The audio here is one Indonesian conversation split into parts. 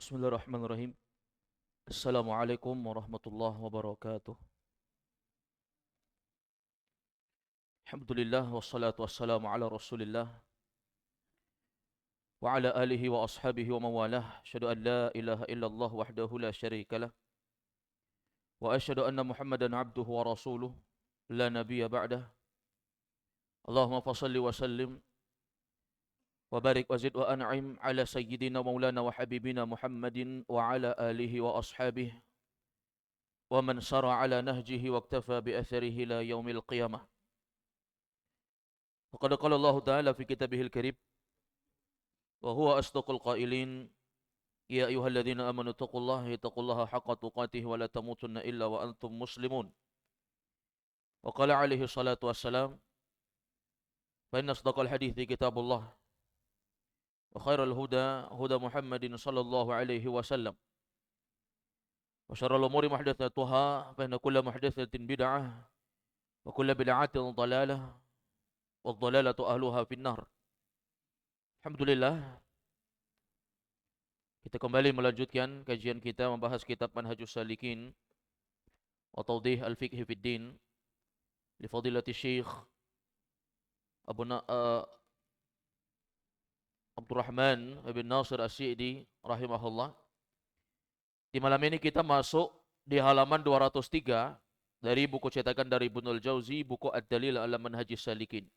Bismillahirrahmanirrahim. Assalamualaikum warahmatullahi wabarakatuh. Alhamdulillah wassalatu wassalamu ala Rasulillah wa ala alihi wa ashabihi wa mawalah. Asyhadu an la ilaha illallah wahdahu la syarikalah wa asyhadu anna Muhammadan abduhu wa rasuluh la nabiyya ba'dah. Allahumma fashalli wa sallim wa barik wa zid wa an'im ala sayyidina maulana wa habibina Muhammadin wa ala alihi wa ashabihi wa man sara ala nahjihi wa iktafa bi atharihi la yaumil qiyamah. Faqad qala Allah Ta'ala fi kitabihil karim wa huwa asdaqul qailin ya ayyuhalladzina amanu taqullaha haqqa tuqatih wa la tamutunna illa wa antum muslimun. Wa qala alaihi salatu wassalam fa inna asdaqal hadithi kitabullah wa khairal huda huda Muhammadin sallallahu alaihi wasallam wa syarrul umuri muhdatsatuha fa inna kulla muhdatsatin bid'ah wa kulla bid'atin dhalalah wa dhalalatu ahluha finnar. Alhamdulillah, kita kembali melanjutkan kajian kita membahas kitab Manhajus Salikin wa Tawdih Al-Fiqh Fid Din li Fadilati Syekh Abdurrahman bin Nasir As-Sa'di rahimahullah. Di malam ini kita masuk di halaman 203 dari buku cetakan dari Ibnul Jauzi, buku Ad-Dalil ala Manhajis Salikin.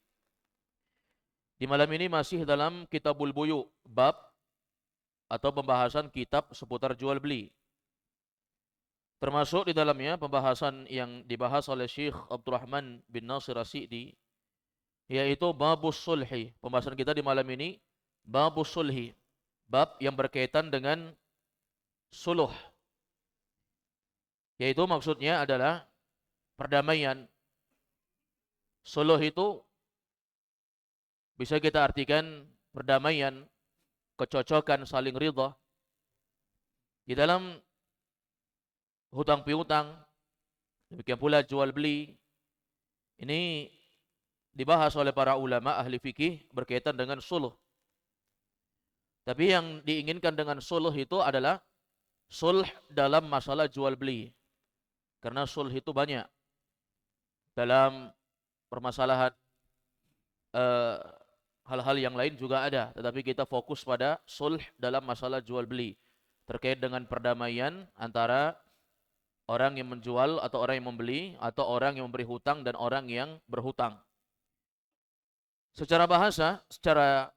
Di malam ini masih dalam Kitabul Buyu, bab atau pembahasan kitab seputar jual beli. Termasuk di dalamnya pembahasan yang dibahas oleh Syekh Abdurrahman bin Nasir As-Sa'di, yaitu babus sulhi. Pembahasan kita di malam ini babus sulhi, bab yang berkaitan dengan suluh. Yaitu maksudnya adalah perdamaian. Suluh itu bisa kita artikan perdamaian, kecocokan, saling ridha di dalam hutang piutang. Demikian pula jual beli. Ini dibahas oleh para ulama ahli fikih berkaitan dengan suluh. Tapi yang diinginkan dengan sulh itu adalah sulh dalam masalah jual beli. Karena sulh itu banyak. Dalam permasalahan hal-hal yang lain juga ada. Tetapi kita fokus pada sulh dalam masalah jual beli. Terkait dengan perdamaian antara orang yang menjual atau orang yang membeli, atau orang yang memberi hutang dan orang yang berhutang. Secara bahasa, secara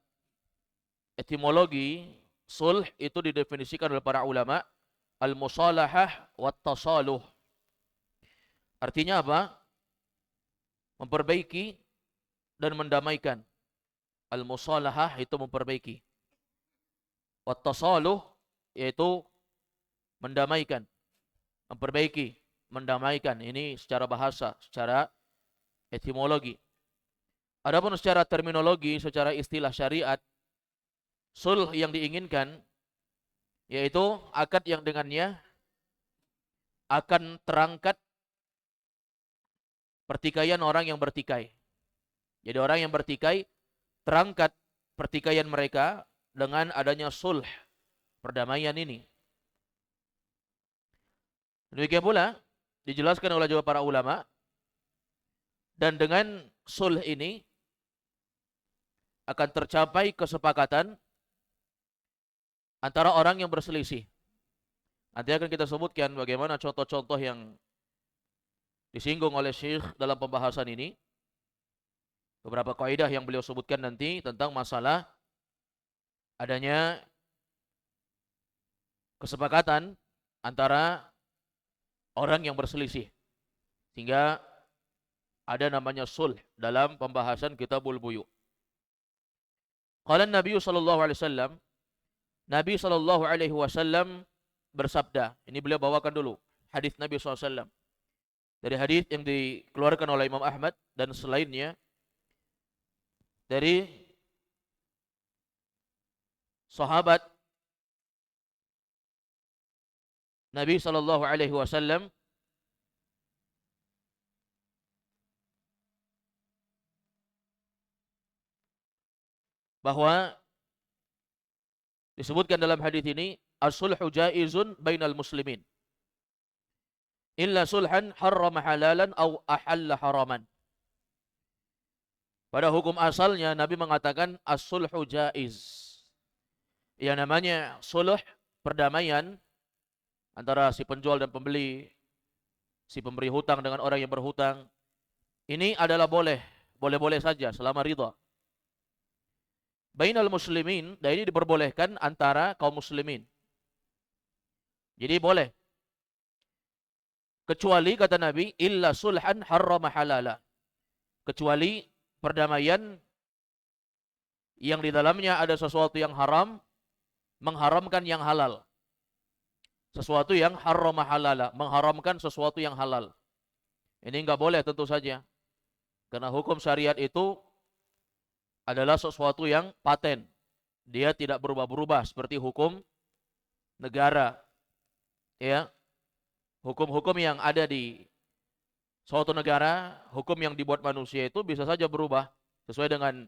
etimologi, sulh itu didefinisikan oleh para ulama al-musalahah wat tasaluh. Artinya apa? Memperbaiki dan mendamaikan. Al-musalahah itu memperbaiki. Wat tasaluh yaitu mendamaikan, memperbaiki, mendamaikan. Ini secara bahasa, secara etimologi. Adapun secara terminologi, secara istilah syariat, sulh yang diinginkan yaitu akad yang dengannya akan terangkat pertikaian orang yang bertikai. Jadi orang yang bertikai terangkat pertikaian mereka dengan adanya sulh, perdamaian ini. Demikian pula dijelaskan oleh para ulama, dan dengan sulh ini akan tercapai kesepakatan antara orang yang berselisih. Nanti akan kita sebutkan bagaimana contoh-contoh yang disinggung oleh Syekh dalam pembahasan ini. Beberapa kaidah yang beliau sebutkan nanti tentang masalah adanya kesepakatan antara orang yang berselisih. Sehingga ada namanya sulh dalam pembahasan Kitabul Buyu. Qala Nabi sallallahu alaihi wasallam, Nabi sallallahu alaihi wasallam bersabda. Ini beliau bawakan dulu hadis Nabi sallallahu alaihi wasallam. Dari hadis yang dikeluarkan oleh Imam Ahmad dan selainnya dari sahabat Nabi sallallahu alaihi wasallam bahwa disebutkan dalam hadis ini as-sulhu jaizun bainal muslimin illa sulhan harrama halalan aw ahalla haraman. Pada hukum asalnya Nabi mengatakan as-sulhu jaiz. Yang namanya sulh, perdamaian antara si penjual dan pembeli, si pemberi hutang dengan orang yang berhutang, ini adalah boleh-boleh saja selama ridha. Bainal muslimin, dan ini diperbolehkan antara kaum muslimin. Jadi boleh. Kecuali kata Nabi, illa sulhan harrama halala. Kecuali perdamaian yang di dalamnya ada sesuatu yang haram, mengharamkan yang halal. Sesuatu yang harrama halala, mengharamkan sesuatu yang halal. Ini enggak boleh tentu saja. Karena hukum syariat itu adalah sesuatu yang paten. Dia tidak berubah-berubah seperti hukum negara. Ya. Hukum-hukum yang ada di suatu negara, hukum yang dibuat manusia itu bisa saja berubah sesuai dengan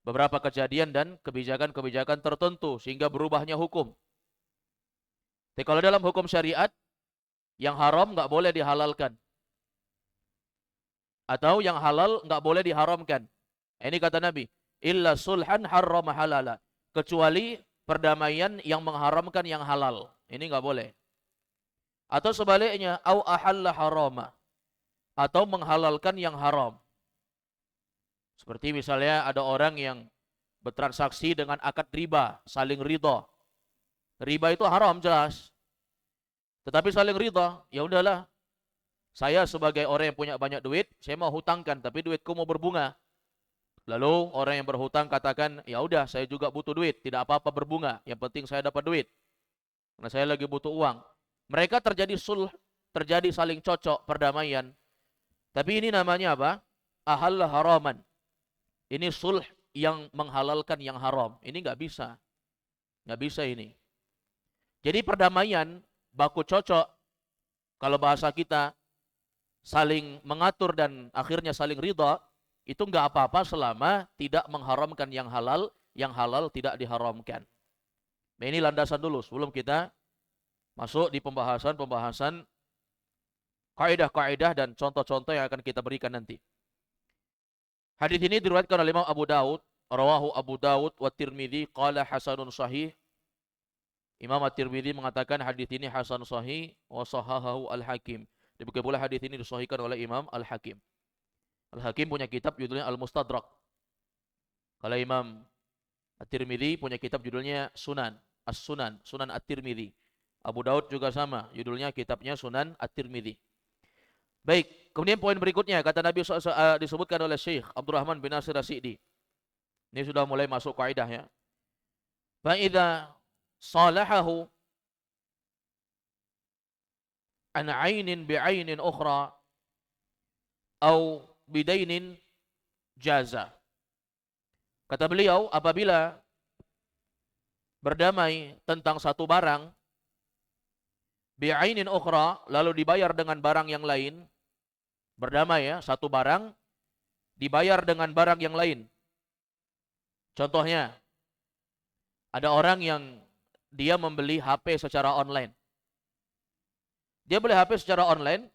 beberapa kejadian dan kebijakan-kebijakan tertentu sehingga berubahnya hukum. Tapi kalau dalam hukum syariat, yang haram nggak boleh dihalalkan. Atau yang halal nggak boleh diharamkan. Ini kata Nabi, illa sulhan harrama halala. Kecuali perdamaian yang mengharamkan yang halal. Ini nggak boleh. Atau sebaliknya, au ahalla harama. Atau menghalalkan yang haram. Seperti misalnya ada orang yang bertransaksi dengan akad riba, saling ridha. Riba itu haram jelas. Tetapi saling ridha, ya udahlah. Saya sebagai orang yang punya banyak duit, saya mau hutangkan, tapi duitku mau berbunga. Lalu orang yang berhutang katakan, ya udah, saya juga butuh duit, tidak apa-apa berbunga, yang penting saya dapat duit. Karena saya lagi butuh uang. Mereka terjadi sulh, terjadi saling cocok, perdamaian. Tapi ini namanya apa? Ahalla haraman. Ini sulh yang menghalalkan yang haram. Ini nggak bisa. Nggak bisa ini. Jadi perdamaian, baku cocok, kalau bahasa kita, saling mengatur dan akhirnya saling ridha, itu nggak apa-apa selama tidak mengharamkan yang halal tidak diharamkan. Nah, ini landasan dulu sebelum kita masuk di pembahasan kaidah-kaidah dan contoh-contoh yang akan kita berikan nanti. Hadis ini diriwayatkan oleh Imam Abu Daud, rawahu Abu Daud wa Tirmidzi qala hasanun sahih. Imam At-Tirmidzi mengatakan hadis ini hasan sahih wa sahahahu Al-Hakim. Demikian pula hadis ini disahihkan oleh Imam Al-Hakim. Al-Hakim punya kitab judulnya Al-Mustadrak. Kalau Imam At-Tirmidzi punya kitab judulnya Sunan, As-Sunan, Sunan At-Tirmidzi. Abu Daud juga sama, judulnya kitabnya Sunan At-Tirmidzi. Baik, kemudian poin berikutnya kata Nabi disebutkan oleh Syekh Abdurrahman bin Nasir As-Sa'di. Ini sudah mulai masuk kaidah ya. Fa idza salahahu an 'ainin bi 'ainin ukhra au bidainin jaza. Kata beliau, apabila berdamai tentang satu barang bi 'ainin ukhra lalu dibayar dengan barang yang lain, berdamai ya, satu barang dibayar dengan barang yang lain. Contohnya, ada orang yang dia membeli HP secara online. Dia beli HP secara online,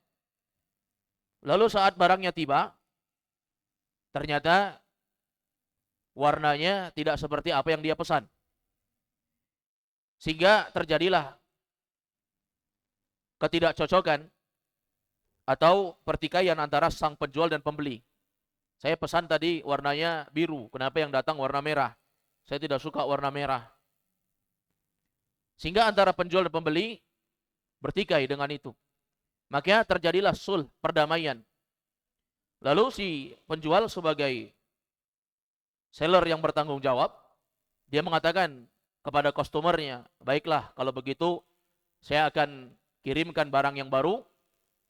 lalu saat barangnya tiba, ternyata warnanya tidak seperti apa yang dia pesan. Sehingga terjadilah ketidakcocokan atau pertikaian antara sang penjual dan pembeli. Saya pesan tadi warnanya biru, kenapa yang datang warna merah? Saya tidak suka warna merah. Sehingga antara penjual dan pembeli bertikai dengan itu. Maka terjadilah sulh, perdamaian. Lalu si penjual sebagai seller yang bertanggung jawab, dia mengatakan kepada customernya, baiklah kalau begitu saya akan kirimkan barang yang baru,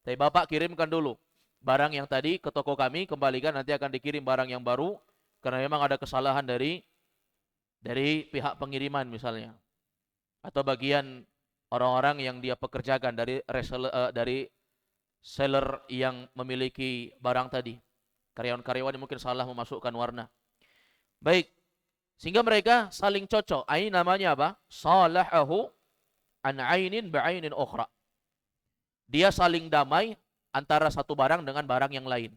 tapi Bapak kirimkan dulu barang yang tadi ke toko kami, kembalikan, nanti akan dikirim barang yang baru, karena memang ada kesalahan dari pihak pengiriman misalnya. Atau bagian orang-orang yang dia pekerjakan dari seller yang memiliki barang tadi. Karyawan-karyawan yang mungkin salah memasukkan warna. Baik, sehingga mereka saling cocok. Ini namanya apa? Salahahu an 'ainin bi'ainin ukhra. Dia saling damai antara satu barang dengan barang yang lain.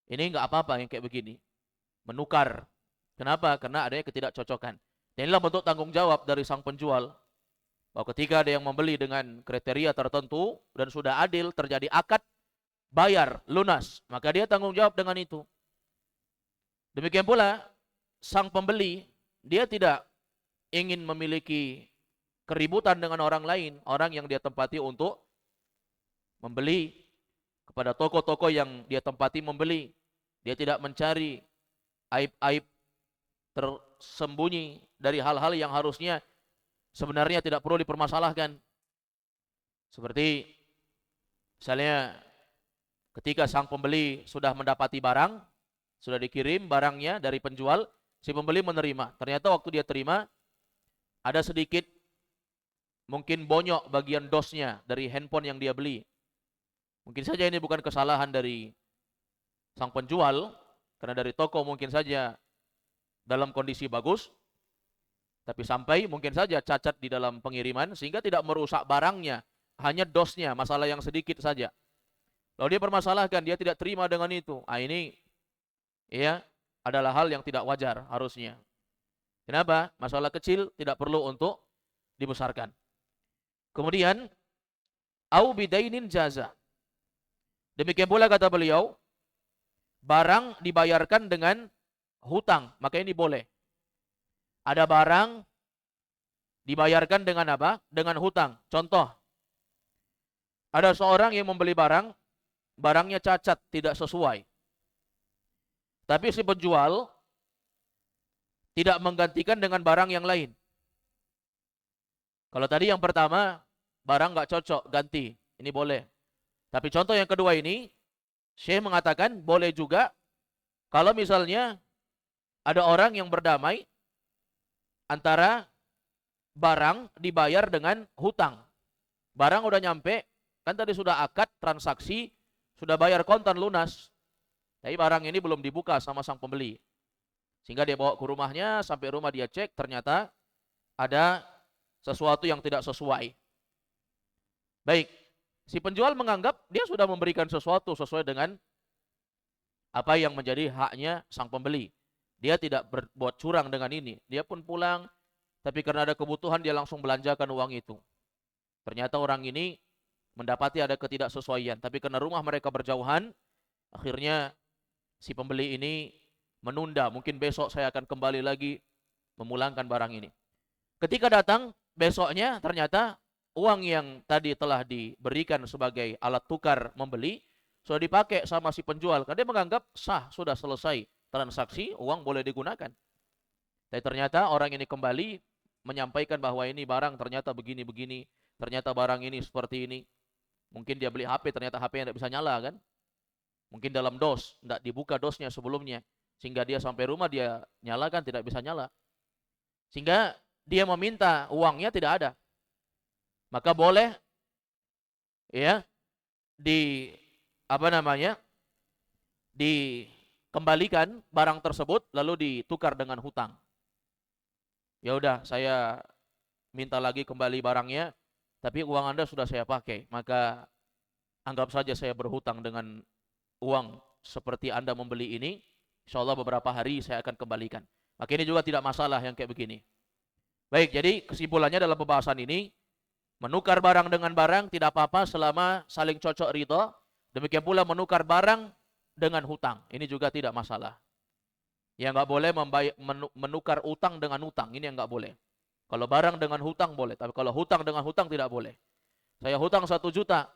Ini enggak apa-apa yang kayak begini. Menukar. Kenapa? Karena adanya ketidakcocokan. Dan inilah bentuk tanggung jawab dari sang penjual. Bahwa ketika ada yang membeli dengan kriteria tertentu dan sudah adil, terjadi akad, bayar, lunas, maka dia tanggung jawab dengan itu. Demikian pula, sang pembeli, dia tidak ingin memiliki keributan dengan orang lain, orang yang dia tempati untuk membeli, kepada toko-toko yang dia tempati membeli. Dia tidak mencari aib-aib tersembunyi dari hal-hal yang harusnya sebenarnya tidak perlu dipermasalahkan. Seperti misalnya ketika sang pembeli sudah mendapati barang, sudah dikirim barangnya dari penjual, si pembeli menerima. Ternyata waktu dia terima, ada sedikit mungkin bonyok bagian dosnya dari handphone yang dia beli. Mungkin saja ini bukan kesalahan dari sang penjual, karena dari toko mungkin saja dalam kondisi bagus, tapi sampai mungkin saja cacat di dalam pengiriman sehingga tidak merusak barangnya, hanya dosnya, masalah yang sedikit saja. Lalu dia permasalahkan, dia tidak terima dengan itu. Ini ya adalah hal yang tidak wajar harusnya. Kenapa? Masalah kecil tidak perlu untuk dibesarkan. Kemudian au bidainin jaza. Demikian pula kata beliau, barang dibayarkan dengan hutang, maka ini boleh. Ada barang dibayarkan dengan apa? Dengan hutang. Contoh, ada seorang yang membeli barang, barangnya cacat, tidak sesuai. Tapi si penjual tidak menggantikan dengan barang yang lain. Kalau tadi yang pertama, barang nggak cocok, ganti. Ini boleh. Tapi contoh yang kedua ini, Syekh mengatakan boleh juga kalau misalnya ada orang yang berdamai antara barang dibayar dengan hutang. Barang udah nyampe, kan tadi sudah akad transaksi, sudah bayar kontan lunas. Tapi barang ini belum dibuka sama sang pembeli. Sehingga dia bawa ke rumahnya, sampai rumah dia cek, ternyata ada sesuatu yang tidak sesuai. Baik, si penjual menganggap dia sudah memberikan sesuatu sesuai dengan apa yang menjadi haknya sang pembeli. Dia tidak berbuat curang dengan ini. Dia pun pulang, tapi karena ada kebutuhan dia langsung belanjakan uang itu. Ternyata orang ini mendapati ada ketidaksesuaian. Tapi karena rumah mereka berjauhan, akhirnya si pembeli ini menunda. Mungkin besok saya akan kembali lagi memulangkan barang ini. Ketika datang, besoknya ternyata uang yang tadi telah diberikan sebagai alat tukar membeli sudah dipakai sama si penjual. Karena dia menganggap sah, sudah selesai transaksi, uang boleh digunakan. Tapi ternyata orang ini kembali menyampaikan bahwa ini barang ternyata begini-begini, ternyata barang ini seperti ini. Mungkin dia beli HP, ternyata HP-nya tidak bisa nyala kan. Mungkin dalam dos, tidak dibuka dosnya sebelumnya. Sehingga dia sampai rumah dia nyalakan, tidak bisa nyala. Sehingga dia meminta uangnya tidak ada. Maka boleh ya dikembalikan barang tersebut lalu ditukar dengan hutang. Ya udah, saya minta lagi kembali barangnya, tapi uang Anda sudah saya pakai, maka anggap saja saya berhutang dengan uang seperti Anda membeli ini. Insya Allah beberapa hari saya akan kembalikan. Maka ini juga tidak masalah yang kayak begini. Baik, jadi kesimpulannya dalam pembahasan ini, menukar barang dengan barang tidak apa-apa selama saling cocok ridho. Demikian pula menukar barang dengan hutang. Ini juga tidak masalah. Yang nggak boleh menukar utang dengan utang. Ini yang nggak boleh. Kalau barang dengan hutang boleh. Tapi kalau hutang dengan hutang tidak boleh. Saya hutang 1 juta.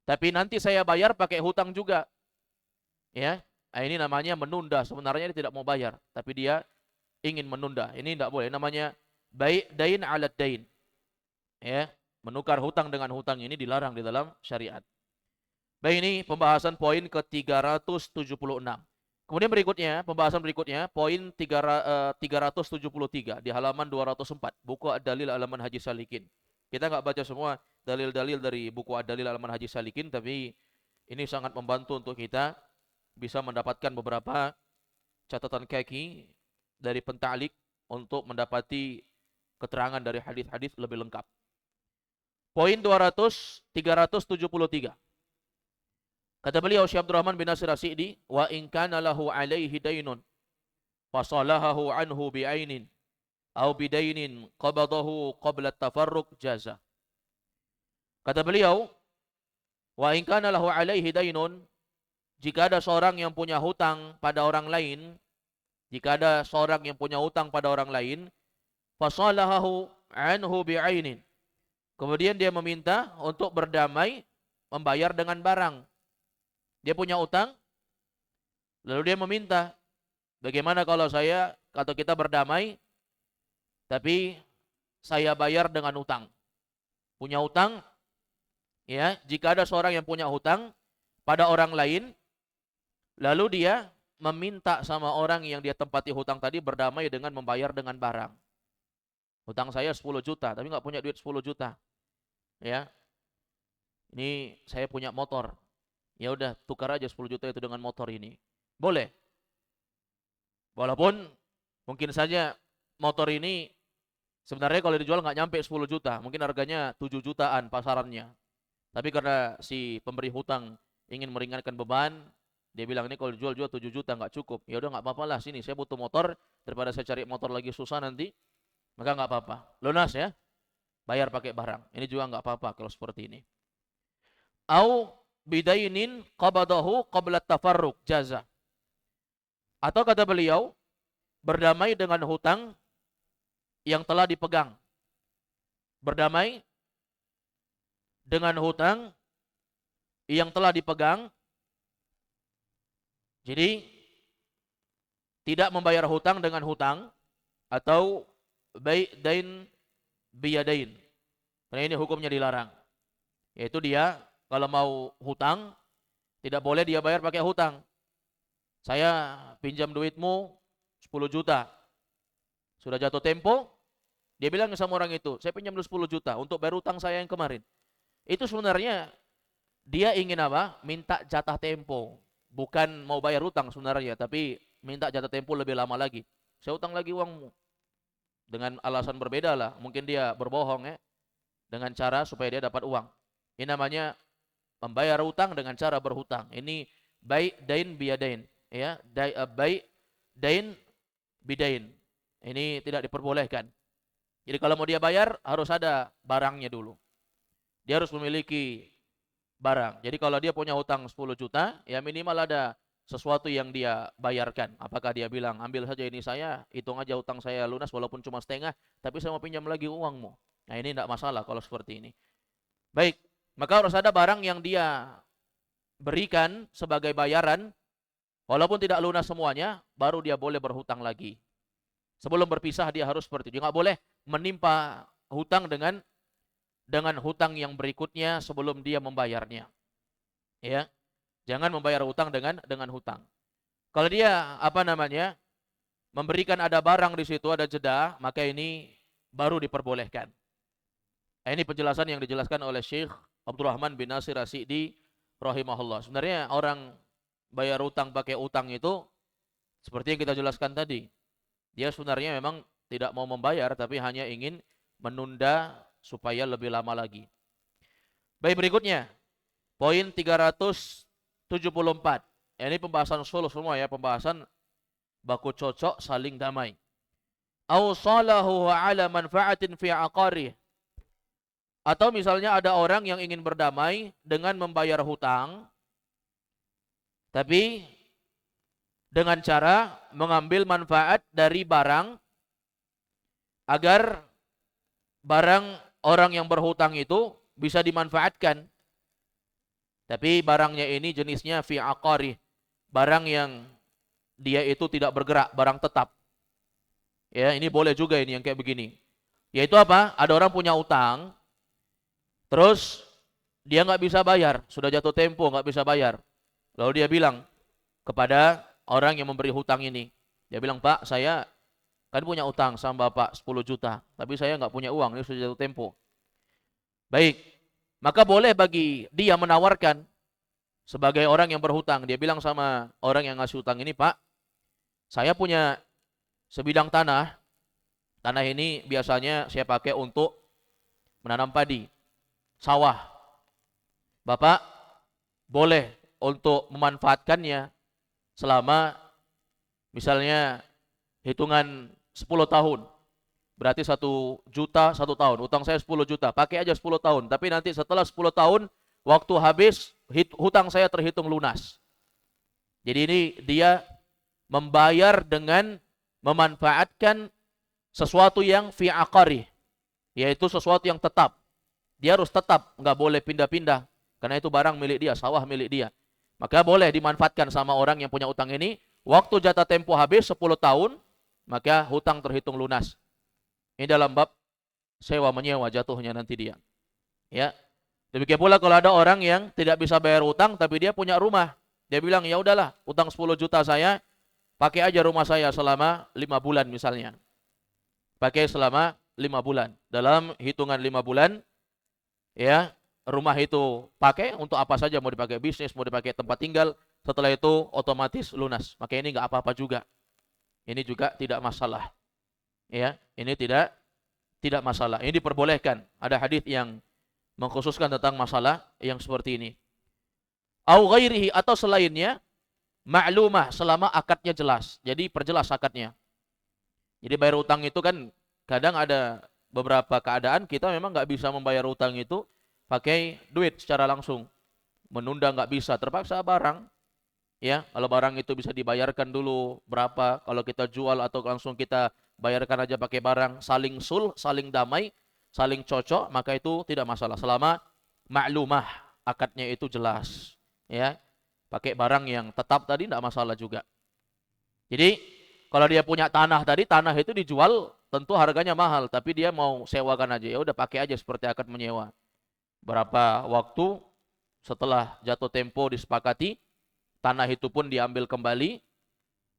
Tapi nanti saya bayar pakai hutang juga. Ya, ini namanya menunda. Sebenarnya dia tidak mau bayar. Tapi dia ingin menunda. Ini tidak boleh. Namanya dain ala dain. Ya, menukar hutang dengan hutang ini dilarang di dalam syariat. Baik, ini pembahasan poin ke-376. Kemudian berikutnya, pembahasan berikutnya, poin 373 di halaman 204, buku Ad-Dalil Alaman Haji Salikin. Kita nggak baca semua dalil-dalil dari buku Ad-Dalil Alaman Haji Salikin, tapi ini sangat membantu untuk kita bisa mendapatkan beberapa catatan kaki dari penta'liq untuk mendapati keterangan dari hadis-hadis lebih lengkap. Poin 373. Kata beliau Syekh Abdurrahman bin Nasir As-Sa'di, wa in kana lahu alaihi dainun fasalahahu anhu bi'ainin au bidainin qabadahu qabla tafarruq jaza. Kata beliau, wa in kana lahu alaihi dainun, jika ada seorang yang punya hutang pada orang lain, fasalahahu anhu bi'ainin, kemudian dia meminta untuk berdamai, membayar dengan barang. Dia punya utang, lalu dia meminta, bagaimana kalau kita berdamai, tapi saya bayar dengan utang. Punya utang, ya, jika ada seorang yang punya hutang pada orang lain, lalu dia meminta sama orang yang dia tempati hutang tadi berdamai dengan membayar dengan barang. Hutang saya 10 juta, tapi nggak punya duit 10 juta. Ya, ini saya punya motor. Ya udah, tukar aja 10 juta itu dengan motor ini. Boleh. Walaupun mungkin saja motor ini sebenarnya kalau dijual nggak nyampe 10 juta. Mungkin harganya 7 jutaan pasarannya. Tapi karena si pemberi hutang ingin meringankan beban, dia bilang ini kalau dijual 7 juta nggak cukup. Ya udah nggak apa-apa lah, sini saya butuh motor, daripada saya cari motor lagi susah nanti. Maka nggak apa-apa. Lunas ya. Bayar pakai barang. Ini juga nggak apa-apa kalau seperti ini. Au bidainin qabadahu qabla tafarruq jaza. Atau kata beliau, berdamai dengan hutang yang telah dipegang. Berdamai dengan hutang yang telah dipegang. Jadi tidak membayar hutang dengan hutang, atau bai' dain biyadain. Karena ini hukumnya dilarang. Yaitu dia kalau mau hutang, tidak boleh dia bayar pakai hutang. Saya pinjam duitmu 10 juta. Sudah jatuh tempo, dia bilang sama orang itu, saya pinjam dulu 10 juta untuk bayar hutang saya yang kemarin. Itu sebenarnya dia ingin apa? Minta jatah tempo. Bukan mau bayar hutang sebenarnya, tapi minta jatah tempo lebih lama lagi. Saya hutang lagi uangmu. Dengan alasan berbeda lah. Mungkin dia berbohong ya. Dengan cara supaya dia dapat uang. Ini namanya membayar hutang dengan cara berhutang. Ini bai' dain biyadain, ya, bai' dain bidain. Ini tidak diperbolehkan. Jadi kalau mau dia bayar harus ada barangnya dulu. Dia harus memiliki barang. Jadi kalau dia punya hutang 10 juta, ya minimal ada sesuatu yang dia bayarkan. Apakah dia bilang, ambil saja ini saya, hitung aja hutang saya lunas walaupun cuma setengah, tapi saya mau pinjam lagi uangmu. Nah ini tidak masalah kalau seperti ini. Baik. Maka harus ada barang yang dia berikan sebagai bayaran, walaupun tidak lunas semuanya, baru dia boleh berhutang lagi. Sebelum berpisah dia harus seperti itu. Dia nggak boleh menimpa hutang dengan hutang yang berikutnya sebelum dia membayarnya. Ya, jangan membayar hutang dengan hutang. Kalau dia memberikan ada barang di situ, ada jeda, maka ini baru diperbolehkan. Ini penjelasan yang dijelaskan oleh Syekh Abdurrahman bin Nasir As-Sa'di rahimahullah. Sebenarnya orang bayar utang pakai utang itu seperti yang kita jelaskan tadi. Dia sebenarnya memang tidak mau membayar, tapi hanya ingin menunda supaya lebih lama lagi. Baik, berikutnya. Poin 374. Ini pembahasan solo semua ya, pembahasan baku cocok saling damai. Au salahu ala manfaatin fi aqarih. Atau misalnya ada orang yang ingin berdamai dengan membayar hutang, tapi dengan cara mengambil manfaat dari barang, agar barang orang yang berhutang itu bisa dimanfaatkan. Tapi barangnya ini jenisnya fi aqarih, barang yang dia itu tidak bergerak, barang tetap. Ya, ini boleh juga ini yang kayak begini. Yaitu apa? Ada orang punya utang, terus dia nggak bisa bayar, sudah jatuh tempo nggak bisa bayar. Lalu dia bilang kepada orang yang memberi hutang ini, dia bilang, Pak, saya kan punya utang sama Bapak 10 juta, tapi saya nggak punya uang, ini sudah jatuh tempo. Baik, maka boleh bagi dia menawarkan sebagai orang yang berhutang. Dia bilang sama orang yang ngasih hutang ini, Pak, saya punya sebidang tanah Tanah ini biasanya saya pakai untuk menanam padi, sawah. Bapak boleh untuk memanfaatkannya selama misalnya hitungan 10 tahun. Berarti 1 juta 1 tahun. Utang saya 10 juta. Pakai aja 10 tahun. Tapi nanti setelah 10 tahun, waktu habis, hutang saya terhitung lunas. Jadi ini dia membayar dengan memanfaatkan sesuatu yang fi aqari, yaitu sesuatu yang tetap. Dia harus tetap, nggak boleh pindah-pindah. Karena itu barang milik dia, sawah milik dia. Maka boleh dimanfaatkan sama orang yang punya utang ini. Waktu jatah tempo habis 10 tahun, maka hutang terhitung lunas. Ini dalam bab sewa menyewa jatuhnya nanti dia. Ya. Demikian pula kalau ada orang yang tidak bisa bayar hutang tapi dia punya rumah. Dia bilang, "Ya udahlah, utang 10 juta saya, pakai aja rumah saya selama 5 bulan misalnya." Pakai selama 5 bulan. Dalam hitungan 5 bulan, ya, rumah itu pakai untuk apa saja, mau dipakai bisnis, mau dipakai tempat tinggal, setelah itu otomatis lunas. Maka ini nggak apa-apa juga. Ini juga tidak masalah. Ya, ini tidak masalah. Ini diperbolehkan. Ada hadis yang mengkhususkan tentang masalah yang seperti ini. Au ghairihi, atau selainnya, ma'lumah, selama akadnya jelas. Jadi perjelas akadnya. Jadi bayar utang itu kan kadang ada beberapa keadaan kita memang nggak bisa membayar utang itu pakai duit secara langsung. Menunda nggak bisa, terpaksa barang. Ya, kalau barang itu bisa dibayarkan dulu berapa, kalau kita jual atau langsung kita bayarkan aja pakai barang, saling sulh, saling damai, saling cocok, maka itu tidak masalah selama maklumah, akadnya itu jelas. Ya, pakai barang yang tetap tadi tidak masalah juga. Jadi kalau dia punya tanah tadi, tanah itu dijual tentu harganya mahal, tapi dia mau sewakan aja, ya udah pakai aja seperti akad menyewa. Berapa waktu setelah jatuh tempo disepakati, tanah itu pun diambil kembali,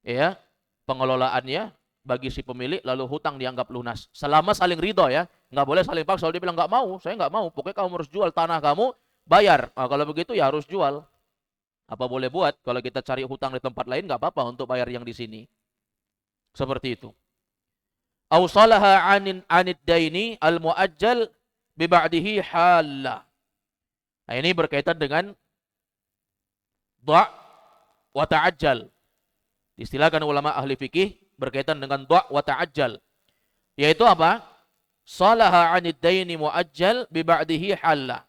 ya, pengelolaannya bagi si pemilik, lalu hutang dianggap lunas. Selama saling ridho ya, nggak boleh saling paksa. Kalau dia bilang nggak mau, saya nggak mau, pokoknya kamu harus jual tanah kamu, bayar. Nah, kalau begitu ya harus jual. Apa boleh buat? Kalau kita cari hutang di tempat lain nggak apa-apa untuk bayar yang di sini. Seperti itu. Awsalaha anid daini al-muajjal bi ba'dihi halla. Nah, ini berkaitan dengan dha' wa ta'ajjal. Istilahkan ulama ahli fikih berkaitan dengan dha' wa ta'ajjal. Yaitu apa? Salaha 'anid daini muajjal bi ba'dihi halla.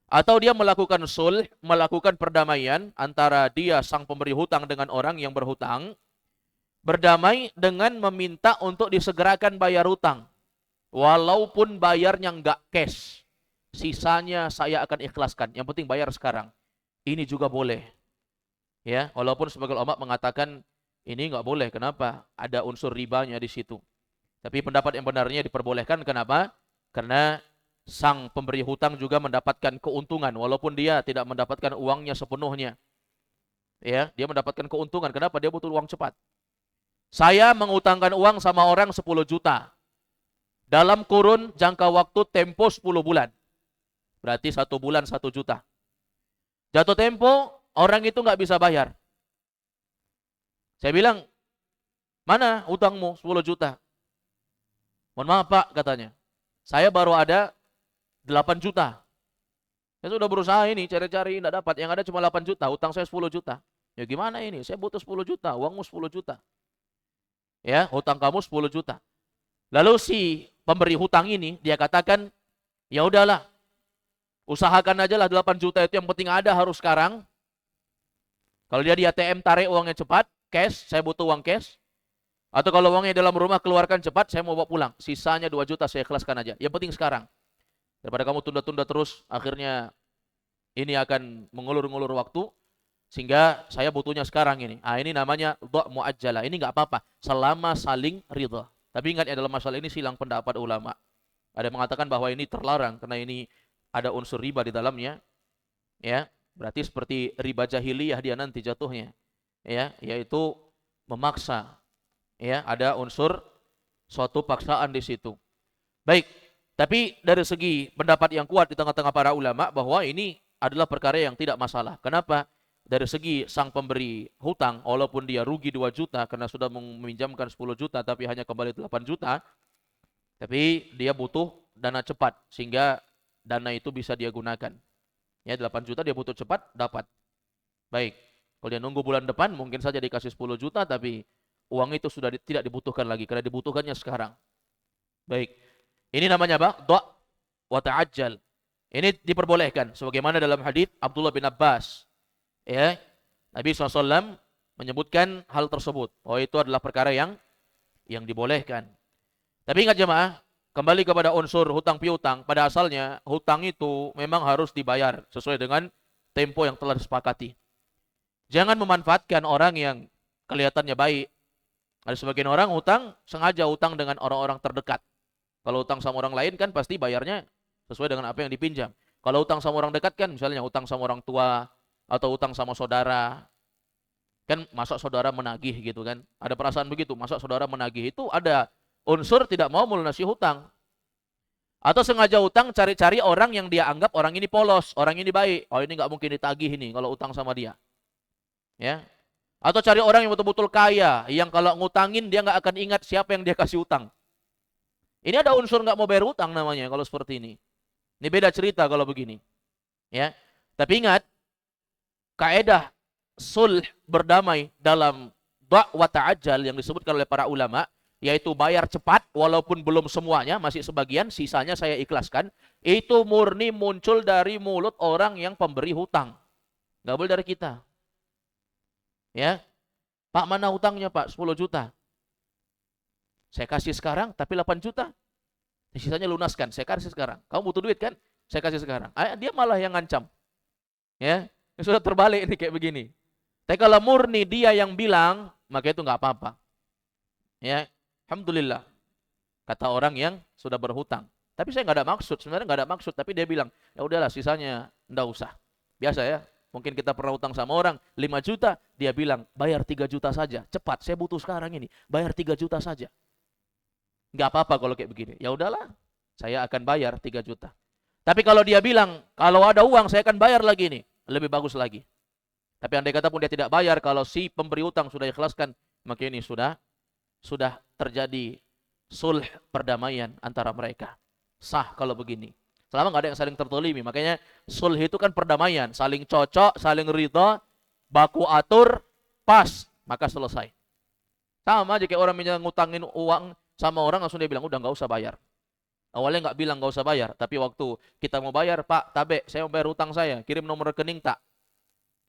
Atau dia melakukan sulh, melakukan perdamaian antara dia sang pemberi hutang dengan orang yang berhutang, berdamai dengan meminta untuk disegerakan bayar hutang. Walaupun bayarnya enggak cash, sisanya saya akan ikhlaskan. Yang penting bayar sekarang. Ini juga boleh. Ya, walaupun sebagian ulama mengatakan ini enggak boleh. Kenapa? Ada unsur ribanya di situ. Tapi pendapat yang benarnya diperbolehkan. Kenapa? Karena sang pemberi hutang juga mendapatkan keuntungan walaupun dia tidak mendapatkan uangnya sepenuhnya. Ya, dia mendapatkan keuntungan. Kenapa? Dia butuh uang cepat. Saya mengutangkan uang sama orang 10 juta. Dalam kurun jangka waktu tempo 10 bulan. Berarti 1 bulan 1 juta. Jatuh tempo, orang itu nggak bisa bayar. Saya bilang, mana utangmu 10 juta? Mohon maaf Pak, katanya. Saya baru ada 8 juta. Saya sudah berusaha ini, cari-cari, tidak dapat. Yang ada cuma 8 juta, utang saya 10 juta. Ya gimana ini? Saya butuh 10 juta, uangmu 10 juta. Ya, hutang kamu 10 juta. Lalu si pemberi hutang ini, dia katakan, ya udahlah, usahakan aja lah 8 juta itu, yang penting ada harus sekarang. Kalau dia di ATM tarik uangnya cepat, cash, saya butuh uang cash. Atau kalau uangnya dalam rumah keluarkan cepat, saya mau bawa pulang. Sisanya 2 juta saya ikhlaskan aja. Yang penting sekarang. Daripada kamu tunda-tunda terus, akhirnya ini akan mengulur-ngulur waktu, sehingga saya butuhnya sekarang ini. Ah, ini namanya dha' mu'ajjalah. Ini nggak apa-apa, selama saling ridha. Tapi ingat ya, dalam masalah ini silang pendapat ulama. Ada yang mengatakan bahwa ini terlarang, karena ini ada unsur riba di dalamnya. Ya, berarti seperti riba jahiliyah dia nanti jatuhnya. Ya, yaitu memaksa. Ya, ada unsur suatu paksaan di situ. Baik. Tapi dari segi pendapat yang kuat di tengah-tengah para ulama bahwa ini adalah perkara yang tidak masalah. Kenapa? dari segi sang pemberi hutang, walaupun dia rugi 2 juta karena sudah meminjamkan 10 juta tapi hanya kembali 8 juta, tapi dia butuh dana cepat sehingga dana itu bisa dia gunakan. Ya, 8 juta dia butuh cepat, dapat. Baik. Kalau dia nunggu bulan depan mungkin saja dikasih 10 juta tapi uang itu sudah tidak dibutuhkan lagi karena dibutuhkannya sekarang. Baik. Ini namanya apa? Dha' wa ta'ajjal. Ini diperbolehkan sebagaimana dalam hadis Abdullah bin Abbas. Ya. Nabi SAW menyebutkan hal tersebut. Oh, itu adalah perkara yang dibolehkan. Tapi ingat jemaah, kembali kepada unsur hutang piutang, pada asalnya hutang itu memang harus dibayar sesuai dengan tempo yang telah disepakati. Jangan memanfaatkan orang yang kelihatannya baik. Ada sebagian orang hutang, sengaja hutang dengan orang-orang terdekat. Kalau hutang sama orang lain kan pasti bayarnya sesuai dengan apa yang dipinjam. Kalau hutang sama orang dekat kan misalnya hutang sama orang tua atau hutang sama saudara. Kan masa saudara menagih gitu kan. Ada perasaan begitu, masa saudara menagih itu ada unsur tidak mau melunasi hutang. Atau sengaja hutang cari-cari orang yang dia anggap orang ini polos, orang ini baik. Oh, ini nggak mungkin ditagih ini kalau hutang sama dia. Ya. Atau cari orang yang betul-betul kaya, yang kalau ngutangin dia nggak akan ingat siapa yang dia kasih hutang. Ini ada unsur nggak mau bayar hutang namanya kalau seperti ini. Ini beda cerita kalau begini. Ya. Tapi ingat, kaedah sulh berdamai dalam dha' wa ta'ajjal yang disebutkan oleh para ulama, yaitu bayar cepat walaupun belum semuanya, masih sebagian, sisanya saya ikhlaskan, itu murni muncul dari mulut orang yang pemberi hutang. Nggak boleh dari kita. Ya, Pak, mana hutangnya Pak? 10 juta. Saya kasih sekarang, tapi 8 juta. Sisanya lunaskan, saya kasih sekarang. Kamu butuh duit kan? Saya kasih sekarang. Dia malah yang ngancam. Ya, sudah terbalik ini kayak begini. Tapi kalau murni dia yang bilang, maka itu nggak apa-apa. Ya, alhamdulillah. Kata orang yang sudah berhutang. Tapi saya nggak ada maksud, sebenarnya nggak ada maksud. Tapi dia bilang, ya udahlah, sisanya nggak usah. Biasa ya. Mungkin kita pernah hutang sama orang 5 juta, dia bilang bayar 3 juta saja. Cepat, saya butuh sekarang ini. Bayar 3 juta saja. Nggak apa-apa kalau kayak begini. Ya udahlah, saya akan bayar 3 juta. Tapi kalau dia bilang, kalau ada uang saya akan bayar lagi nih. Lebih bagus lagi. Tapi andai kata pun dia tidak bayar, kalau si pemberi hutang sudah ikhlaskan, maka ini sudah terjadi sulh perdamaian antara mereka. Sah kalau begini. Selama nggak ada yang saling tertolimi. Makanya sulh itu kan perdamaian. Saling cocok, saling ridha, baku atur, pas. Maka selesai. Sama aja kayak orang yang ngutangin uang sama orang, langsung dia bilang, udah nggak usah bayar. Awalnya nggak bilang nggak usah bayar. Tapi waktu kita mau bayar, Pak, tabe, saya mau bayar hutang saya. Kirim nomor rekening tak?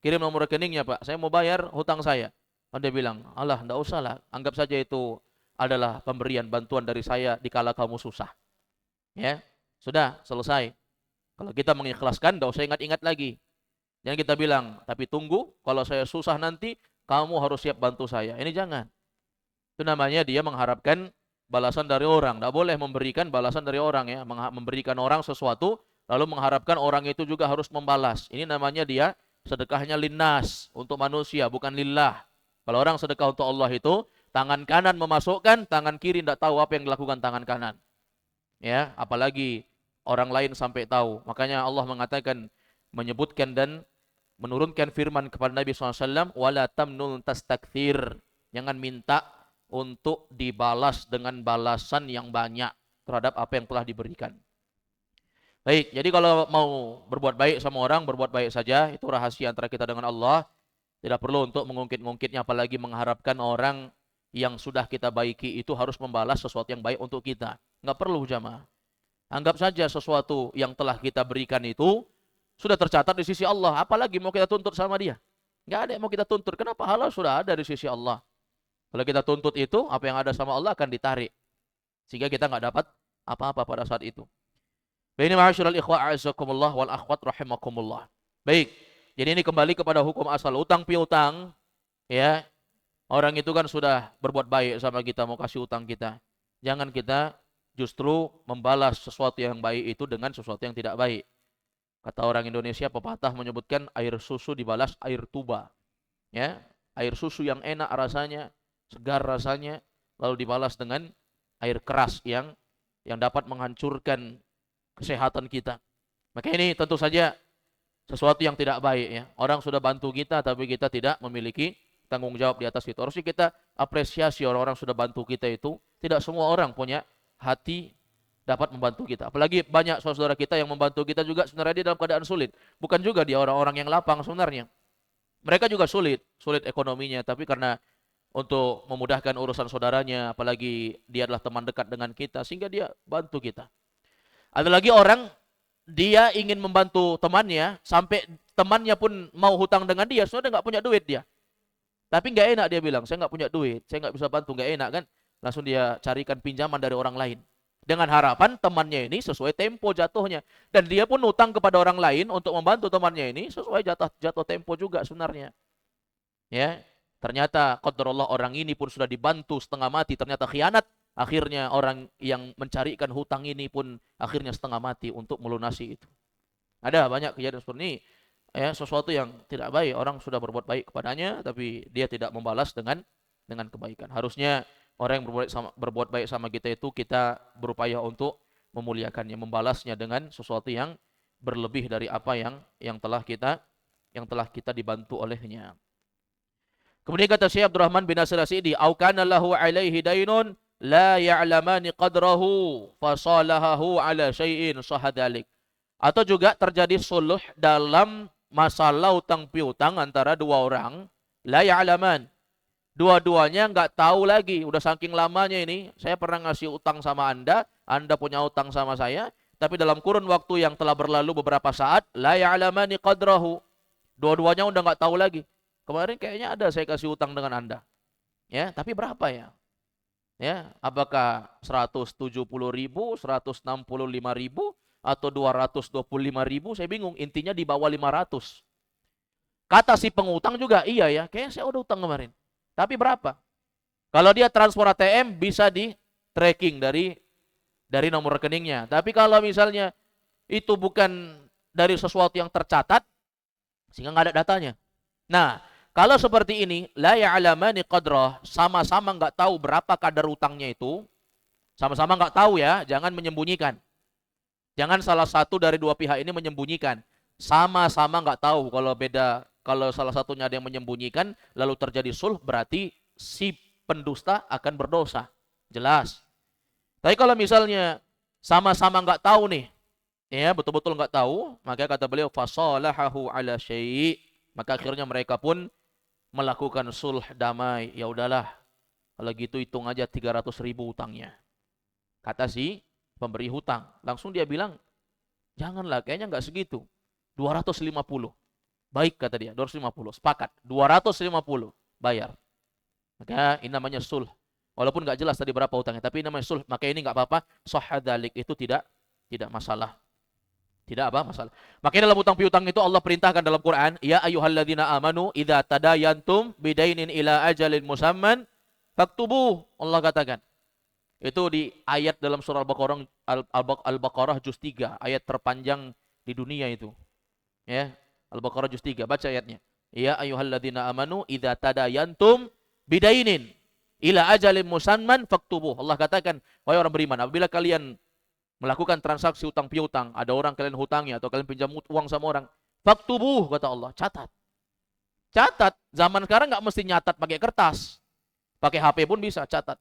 Kirim nomor rekeningnya Pak. Saya mau bayar hutang saya. Dia bilang, alah nggak usah lah. Anggap saja itu adalah pemberian bantuan dari saya dikala kamu susah. Ya. Sudah, selesai. Kalau kita mengikhlaskan, tidak usah ingat-ingat lagi. Jangan kita bilang, tapi tunggu, kalau saya susah nanti, kamu harus siap bantu saya. Ini jangan. Itu namanya dia mengharapkan balasan dari orang. Tidak boleh memberikan balasan dari orang ya. Memberikan orang sesuatu, lalu mengharapkan orang itu juga harus membalas. Ini namanya dia sedekahnya linnas, untuk manusia, bukan lillah. Kalau orang sedekah untuk Allah itu, tangan kanan memasukkan, tangan kiri tidak tahu apa yang dilakukan tangan kanan. Ya, apalagi orang lain sampai tahu. Makanya Allah mengatakan, menyebutkan dan menurunkan firman kepada Nabi SAW, wala tamnun tastakthir. Jangan minta untuk dibalas dengan balasan yang banyak terhadap apa yang telah diberikan. Baik, jadi kalau mau berbuat baik sama orang, berbuat baik saja. Itu rahasia antara kita dengan Allah. Tidak perlu untuk mengungkit-ungkitnya, apalagi mengharapkan orang yang sudah kita baiki itu harus membalas sesuatu yang baik untuk kita. Nggak perlu jamaah. Anggap saja sesuatu yang telah kita berikan itu sudah tercatat di sisi Allah. Apalagi mau kita tuntut sama dia? Nggak ada yang mau kita tuntut. Kenapa? Halal sudah ada di sisi Allah. Kalau kita tuntut itu, apa yang ada sama Allah akan ditarik. Sehingga kita nggak dapat apa-apa pada saat itu. Baik, ini ma'asyiral ikhwa a'azzakumullah wal akhwat rahimakumullah. Baik. Jadi ini kembali kepada hukum asal utang piutang, ya. Orang itu kan sudah berbuat baik sama kita, mau kasih utang kita. Jangan kita justru membalas sesuatu yang baik itu dengan sesuatu yang tidak baik. Kata orang Indonesia, pepatah menyebutkan air susu dibalas air tuba. Ya, air susu yang enak rasanya, segar rasanya, lalu dibalas dengan air keras yang dapat menghancurkan kesehatan kita. Maka ini tentu saja Sesuatu yang tidak baik ya. Orang sudah bantu kita tapi kita tidak memiliki tanggung jawab di atas itu. Harusnya kita apresiasi orang-orang sudah bantu kita itu. Tidak semua orang punya hati dapat membantu kita. Apalagi banyak saudara kita yang membantu kita juga sebenarnya dia dalam keadaan sulit. Bukan juga dia orang-orang yang lapang sebenarnya. Mereka juga sulit ekonominya, tapi karena untuk memudahkan urusan saudaranya, apalagi dia adalah teman dekat dengan kita, sehingga dia bantu kita. Ada lagi orang, dia ingin membantu temannya, sampai temannya pun mau hutang dengan dia, sudah nggak punya duit dia. Tapi nggak enak dia bilang, saya nggak punya duit, saya nggak bisa bantu, nggak enak kan. Langsung dia carikan pinjaman dari orang lain. Dengan harapan temannya ini sesuai tempo jatuhnya. Dan dia pun hutang kepada orang lain untuk membantu temannya ini sesuai jatuh tempo juga sebenarnya. Ya, ternyata qadarullah orang ini pun sudah dibantu setengah mati, ternyata khianat. Akhirnya orang yang mencarikan hutang ini pun akhirnya setengah mati untuk melunasi itu. Ada banyak kejadian seperti ini. Ya, sesuatu yang tidak baik, orang sudah berbuat baik kepadanya tapi dia tidak membalas dengan kebaikan. Harusnya orang yang berbuat baik sama kita itu kita berupaya untuk memuliakannya, membalasnya dengan sesuatu yang berlebih dari apa yang telah kita dibantu olehnya. Kemudian kata Syekh Abdurrahman bin Nasir As-Sa'di, "Au kana lahu 'alaihi dainun la ya'lamani qadrahu fasalahahu 'ala syai'in sahadalik." Atau juga terjadi suluh dalam masalah utang piutang antara dua orang, la ya'laman. Dua-duanya nggak tahu lagi, udah saking lamanya ini, saya pernah ngasih utang sama Anda punya utang sama saya, tapi dalam kurun waktu yang telah berlalu beberapa saat, la ya'lamani qadrahu. Dua-duanya udah nggak tahu lagi. Kemarin kayaknya ada saya kasih utang dengan Anda. Ya, tapi berapa ya? Ya, apakah 170.000, 165.000 atau 225.000? Saya bingung, intinya di bawah 500. Kata si pengutang juga, iya ya, kayaknya saya udah utang kemarin. Tapi berapa? Kalau dia transfer ATM bisa di tracking dari nomor rekeningnya. Tapi kalau misalnya itu bukan dari sesuatu yang tercatat, sehingga nggak ada datanya. Nah, kalau seperti ini, la ya'lamani qadrah, sama-sama nggak tahu berapa kadar utangnya itu, sama-sama nggak tahu ya, jangan menyembunyikan. Jangan salah satu dari dua pihak ini menyembunyikan. Sama-sama nggak tahu, kalau salah satunya ada yang menyembunyikan, lalu terjadi sulh, berarti si pendusta akan berdosa. Jelas. Tapi kalau misalnya sama-sama nggak tahu nih, ya betul-betul nggak tahu, maka kata beliau, fasalahahu ala syai', maka akhirnya mereka pun melakukan sulh damai. Ya udahlah, kalau gitu hitung aja 300.000 utangnya. Kata si pemberi hutang. Langsung dia bilang, janganlah, kayaknya nggak segitu. 250. Baik kata dia, 250. Sepakat, 250 bayar. Maka ini namanya sulh. Walaupun nggak jelas tadi berapa utangnya, tapi ini namanya sulh. Maka ini nggak apa-apa. Sahadalik itu tidak masalah. Tidak apa masalah. Makanya dalam utang piutang itu Allah perintahkan dalam Quran, ya ayyuhalladzina amanu idza tadayantum bidainin ila ajalin musamman faktubuh. Allah katakan. Itu di ayat dalam surah Al-Baqarah juz 3, ayat terpanjang di dunia itu. Ya, Al-Baqarah juz 3, baca ayatnya. Ya ayyuhalladzina amanu idza tadayantum bidainin ila ajalin musamman faktubuh. Allah katakan, wahai orang beriman, apabila kalian melakukan transaksi utang piutang, ada orang kalian hutangi atau kalian pinjam uang sama orang, faktubuh kata Allah, catat. Catat. Zaman sekarang nggak mesti nyatat pakai kertas, pakai HP pun bisa catat.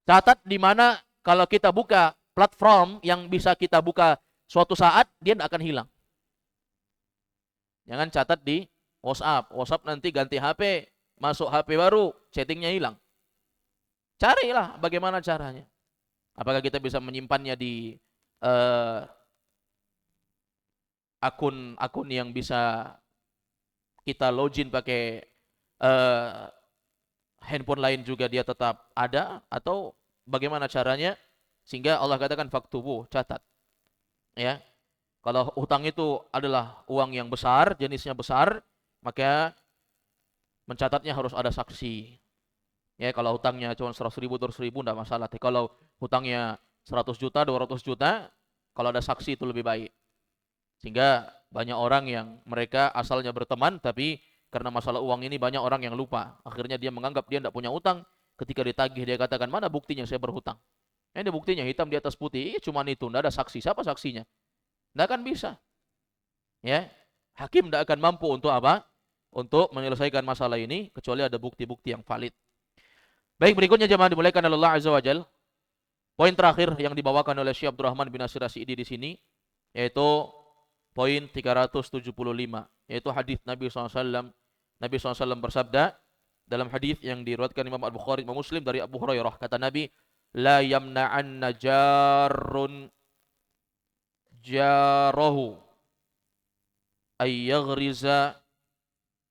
Catat di mana kalau kita buka platform yang bisa kita buka suatu saat, dia tidak akan hilang. Jangan catat di WhatsApp. WhatsApp nanti ganti HP, masuk HP baru, chattingnya hilang. Carilah bagaimana caranya. Apakah kita bisa menyimpannya di akun yang bisa kita login pakai handphone lain juga dia tetap ada, atau bagaimana caranya sehingga Allah katakan faktubu, catat. Ya. Kalau hutang itu adalah uang yang besar, jenisnya besar, maka mencatatnya harus ada saksi. Ya, kalau hutangnya cuma 100.000, 200.000 enggak masalah. Tapi kalau hutangnya 100 juta, 200 juta, kalau ada saksi itu lebih baik. Sehingga banyak orang yang mereka asalnya berteman, tapi karena masalah uang ini banyak orang yang lupa. Akhirnya dia menganggap dia tidak punya utang. Ketika ditagih dia katakan, mana buktinya saya berhutang? Ini buktinya hitam di atas putih, cuma itu, tidak ada saksi. Siapa saksinya? Tidak akan bisa. Ya, Hakim tidak akan mampu untuk apa? Untuk menyelesaikan masalah ini kecuali ada bukti-bukti yang valid. Baik, berikutnya jemaah dimuliakan oleh Allah Azza wa Jalla. Poin terakhir yang dibawakan oleh Syekh Abdurrahman bin Nasir As-Sa'idi di sini yaitu poin 375, yaitu hadis Nabi SAW. Nabi SAW bersabda dalam hadis yang diriwayatkan Imam Al-Bukhari dan Muslim dari Abu Hurairah, kata Nabi, la yamna'anna jarrun jarahu ay yaghriza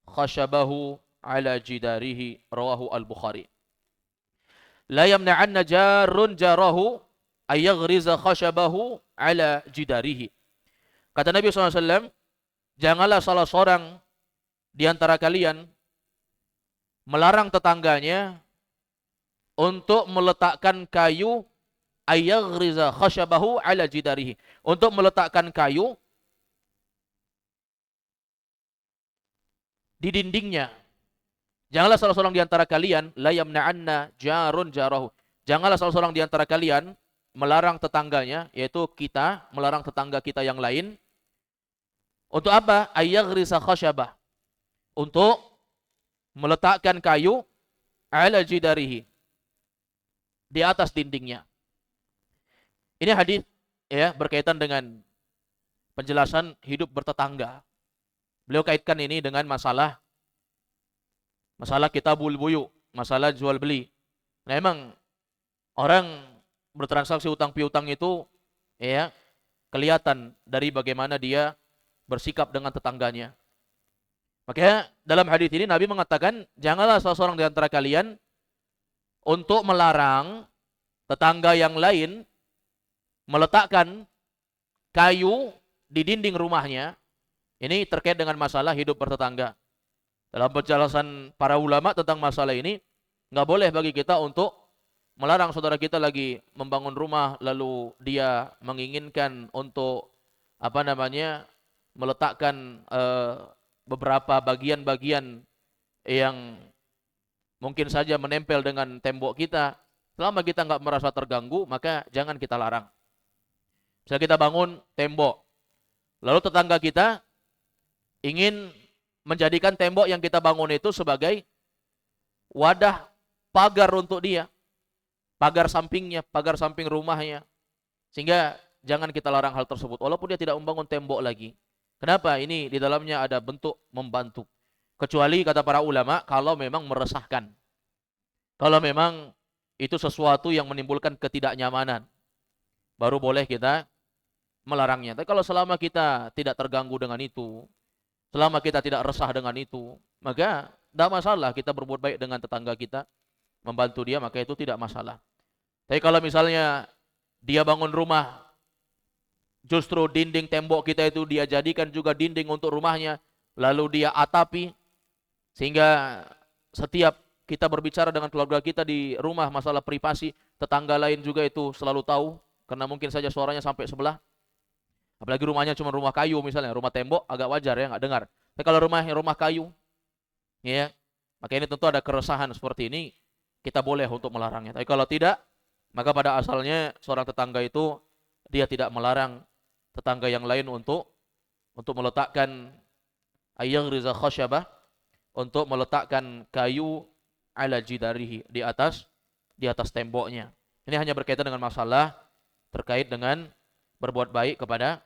khashabahu ala jidarihi, rawahu Al-Bukhari. La yamna'anna jarrun jarahu ay yaghriza khashabahu ala jidarihi. Kata Nabi SAW, janganlah salah seorang di antara kalian melarang tetangganya untuk meletakkan kayu ayaghriza khashabahu ala jidarihi, untuk meletakkan kayu di dindingnya. Janganlah salah seorang di antara kalian la yamna'anna jarun jarahu. Janganlah salah seorang di antara kalian melarang tetangganya, yaitu kita melarang tetangga kita yang lain. Untuk apa? Ayaghriza khashabah. Untuk meletakkan kayu ala jidarihi, di atas dindingnya. Ini hadis ya berkaitan dengan penjelasan hidup bertetangga. Beliau kaitkan ini dengan masalah kitabul buyu, masalah jual beli. Nah, emang orang bertransaksi utang piutang itu ya kelihatan dari bagaimana dia bersikap dengan tetangganya. Makanya dalam hadis ini Nabi mengatakan, janganlah salah seorang di antara kalian untuk melarang tetangga yang lain meletakkan kayu di dinding rumahnya. Ini terkait dengan masalah hidup bertetangga. Dalam penjelasan para ulama tentang masalah ini, nggak boleh bagi kita untuk melarang saudara kita lagi membangun rumah, lalu dia menginginkan untuk meletakkan beberapa bagian-bagian yang mungkin saja menempel dengan tembok kita. Selama kita nggak merasa terganggu, maka jangan kita larang. Misalnya kita bangun tembok, lalu tetangga kita ingin menjadikan tembok yang kita bangun itu sebagai wadah pagar untuk dia, pagar sampingnya, pagar samping rumahnya, sehingga jangan kita larang hal tersebut walaupun dia tidak membangun tembok lagi. Kenapa? Ini di dalamnya ada bentuk membantu. Kecuali kata para ulama kalau memang meresahkan, kalau memang itu sesuatu yang menimbulkan ketidaknyamanan, baru boleh kita melarangnya. Tapi kalau selama kita tidak terganggu dengan itu, selama kita tidak resah dengan itu, maka tidak masalah kita berbuat baik dengan tetangga kita, membantu dia, maka itu tidak masalah. Tapi kalau misalnya dia bangun rumah, justru dinding tembok kita itu dia jadikan juga dinding untuk rumahnya, lalu dia atapi, sehingga setiap kita berbicara dengan keluarga kita di rumah masalah privasi, tetangga lain juga itu selalu tahu, karena mungkin saja suaranya sampai sebelah. Apalagi rumahnya cuma rumah kayu misalnya, rumah tembok agak wajar ya nggak dengar. Tapi kalau rumah kayu, ya, maka ini tentu ada keresahan seperti ini, kita boleh untuk melarangnya. Tapi kalau tidak, maka pada asalnya seorang tetangga itu dia tidak melarang tetangga yang lain untuk meletakkan ayaghriza khashabah, untuk meletakkan kayu ala jidarihi, di atas temboknya. Ini hanya berkaitan dengan masalah terkait dengan berbuat baik kepada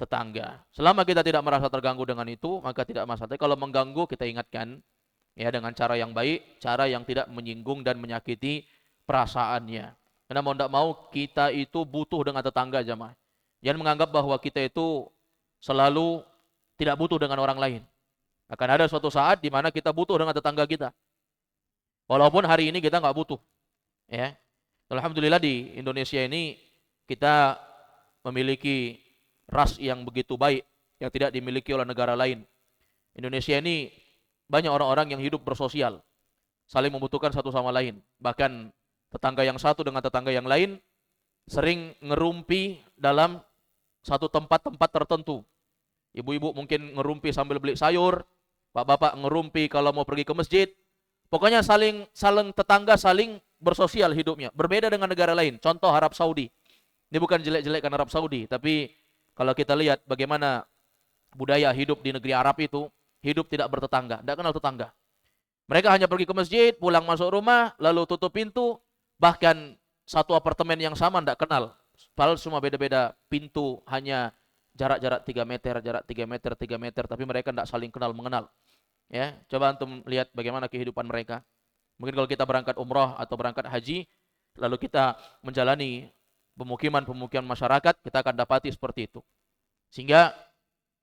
tetangga. Selama kita tidak merasa terganggu dengan itu, maka tidak masalah. Tapi kalau mengganggu, kita ingatkan ya dengan cara yang baik, cara yang tidak menyinggung dan menyakiti perasaannya. Karena mau tidak mau kita itu butuh dengan tetangga, jamaah. Jangan menganggap bahwa kita itu selalu tidak butuh dengan orang lain. Akan ada suatu saat di mana kita butuh dengan tetangga kita. Walaupun hari ini kita nggak butuh. Ya. Alhamdulillah di Indonesia ini kita memiliki ras yang begitu baik yang tidak dimiliki oleh negara lain. Indonesia ini banyak orang-orang yang hidup bersosial, saling membutuhkan satu sama lain. Bahkan tetangga yang satu dengan tetangga yang lain sering ngerumpi dalam satu tempat-tempat tertentu. Ibu-ibu mungkin ngerumpi sambil beli sayur, bapak-bapak ngerumpi kalau mau pergi ke masjid. Pokoknya saling tetangga saling bersosial hidupnya. Berbeda dengan negara lain. Contoh Arab Saudi. Ini bukan jelek-jelekkan Arab Saudi, tapi kalau kita lihat bagaimana budaya hidup di negeri Arab itu, hidup tidak bertetangga, tidak kenal tetangga. Mereka hanya pergi ke masjid, pulang masuk rumah, lalu tutup pintu, bahkan satu apartemen yang sama tidak kenal. Padahal semua beda-beda pintu, hanya jarak-jarak 3 meter, jarak 3 meter, 3 meter, tapi mereka tidak saling kenal mengenal. Ya, coba antum lihat bagaimana kehidupan mereka. Mungkin kalau kita berangkat umrah atau berangkat haji, lalu kita menjalani pemukiman-pemukiman masyarakat, kita akan dapati seperti itu. Sehingga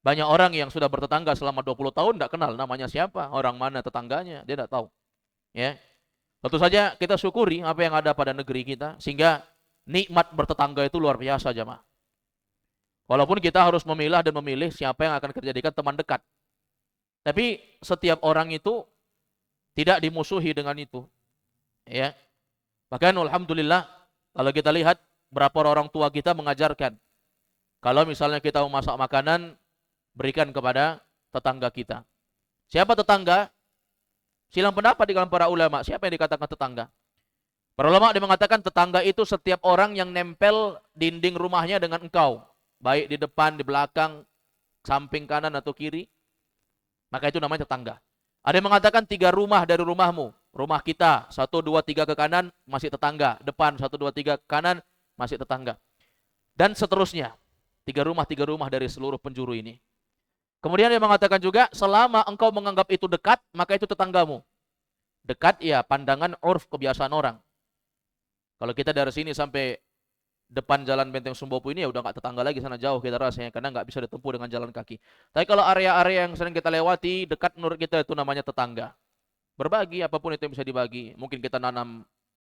banyak orang yang sudah bertetangga selama 20 tahun tidak kenal namanya siapa, orang mana tetangganya, dia tidak tahu. Ya. Tentu saja kita syukuri apa yang ada pada negeri kita, sehingga nikmat bertetangga itu luar biasa, jamaah. Walaupun kita harus memilah dan memilih siapa yang akan kita jadikan teman dekat. Tapi setiap orang itu tidak dimusuhi dengan itu. Ya. Bahkan alhamdulillah kalau kita lihat berapa orang tua kita mengajarkan, kalau misalnya kita mau masak makanan, berikan kepada tetangga kita. Siapa tetangga? Silang pendapat di kalangan para ulama. Siapa yang dikatakan tetangga? Para ulama dia mengatakan tetangga itu setiap orang yang nempel dinding rumahnya dengan engkau. Baik di depan, di belakang, samping kanan atau kiri. Maka itu namanya tetangga. Ada yang mengatakan 3 rumah dari rumahmu. Rumah kita, 1, 2, 3 ke kanan, masih tetangga. Depan, 1, 2, 3 ke kanan, masih tetangga. Dan seterusnya. 3 rumah dari seluruh penjuru ini. Kemudian dia mengatakan juga, selama engkau menganggap itu dekat, maka itu tetanggamu. Dekat ya pandangan urf kebiasaan orang. Kalau kita dari sini sampai depan jalan Benteng Sumbopu ini ya udah nggak tetangga lagi, sana jauh kita rasanya, karena nggak bisa ditempuh dengan jalan kaki. Tapi kalau area-area yang sering kita lewati, dekat menurut kita itu namanya tetangga. Berbagi, apapun itu yang bisa dibagi. Mungkin kita nanam